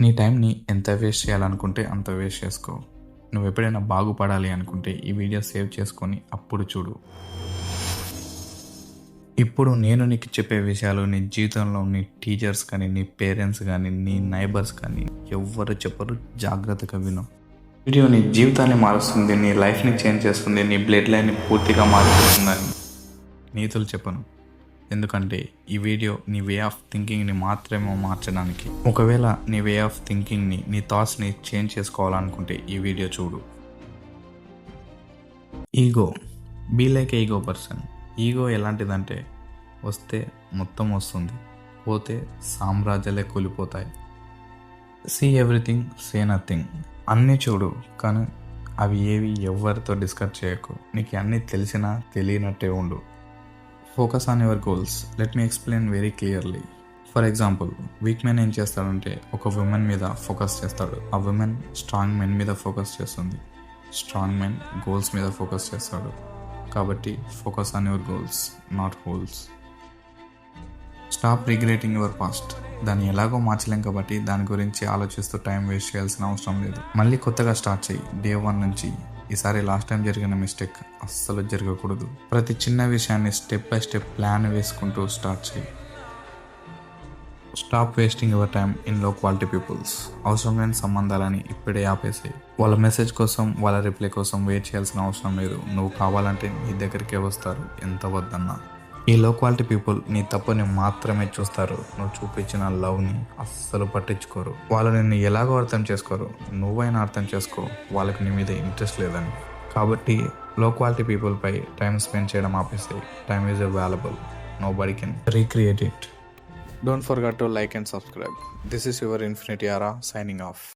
నీ టైంని ఎంత వేస్ట్ చేయాలనుకుంటే అంత వేస్ట్ చేసుకో. నువ్వు ఎప్పుడైనా బాగుపడాలి అనుకుంటే ఈ వీడియో సేవ్ చేసుకొని అప్పుడు చూడు. ఇప్పుడు నేను నీకు చెప్పే విషయాలు నీ జీవితంలో నీ టీచర్స్ కానీ, నీ పేరెంట్స్ కానీ, నీ నైబర్స్ కానీ ఎవ్వరు చెప్పరు. జాగ్రత్తగా విను. వీడియో నీ జీవితాన్ని మారుస్తుంది, నీ లైఫ్ని చేంజ్ చేస్తుంది, నీ బ్లడ్ లైన్ని పూర్తిగా మారుతుందని నీతులు చెప్పను. ఎందుకంటే ఈ వీడియో నీ వే ఆఫ్ థింకింగ్ని మాత్రమే మార్చడానికి. ఒకవేళ నీ వే ఆఫ్ థింకింగ్ని, నీ థాట్స్ని చేంజ్ చేసుకోవాలనుకుంటే ఈ వీడియో చూడు. Ego. Be like ego person. Ego ఎలాంటిదంటే వస్తే మొత్తం వస్తుంది, పోతే సామ్రాజ్యాలే కూలిపోతాయి. See everything, say nothing. అన్నీ చూడు కానీ అవి ఏవి ఎవరితో డిస్కస్ చేయకు. నీకు అన్నీ తెలిసినా తెలియనట్టే ఉండు. Focus on your goals. Let me explain very clearly. For example, week men ఏం చేస్తాడంటే ఒక ఉమెన్ మీద ఫోకస్ చేస్తాడు. ఆ ఉమెన్ స్ట్రాంగ్ మెన్ మీద ఫోకస్ చేస్తుంది. స్ట్రాంగ్ మెన్ గోల్స్ మీద ఫోకస్ చేస్తాడు. కాబట్టి focus on your goals, not holes. Stop regretting your past. దాన్ని ఎలాగో మార్చలేం కాబట్టి దాని గురించి ఆలోచిస్తూ టైం వేస్ట్ చేయాల్సిన అవసరం లేదు. మళ్ళీ కొత్తగా స్టార్ట్ చేయి, డే 1 నుంచి. ఈసారి లాస్ట్ టైం జరిగిన మిస్టేక్ అస్సలు జరగకూడదు. ప్రతి చిన్న విషయాన్ని స్టెప్ బై స్టెప్ ప్లాన్ వేసుకుంటూ స్టార్ట్ చేయి. Stop wasting your time in లో క్వాలిటీ పీపుల్స్. అవసరం లేని సంబంధాలని ఇప్పుడే ఆపేసాయి. వాళ్ళ మెసేజ్ కోసం, వాళ్ళ రిప్లై కోసం వెయిట్ చేయాల్సిన అవసరం లేదు. నువ్వు కావాలంటే నీ దగ్గరికే వస్తారు, ఎంత వద్దన్నా. ఈ లో క్వాలిటీ పీపుల్ నీ తప్పుని మాత్రమే చూస్తారు. నువ్వు చూపించిన లవ్ని అస్సలు పట్టించుకోరు. వాళ్ళు నిన్ను ఎలాగో అర్థం చేసుకోరు. నువ్వైనా అర్థం చేసుకో వాళ్ళకి నీ మీద ఇంట్రెస్ట్ లేదని. కాబట్టి లో క్వాలిటీ పీపుల్ పై టైం స్పెండ్ చేయడం ఆపేసాయి. Time is valuable. Nobody can recreate it. Don't forget to like and subscribe. This is your infinity aura signing of.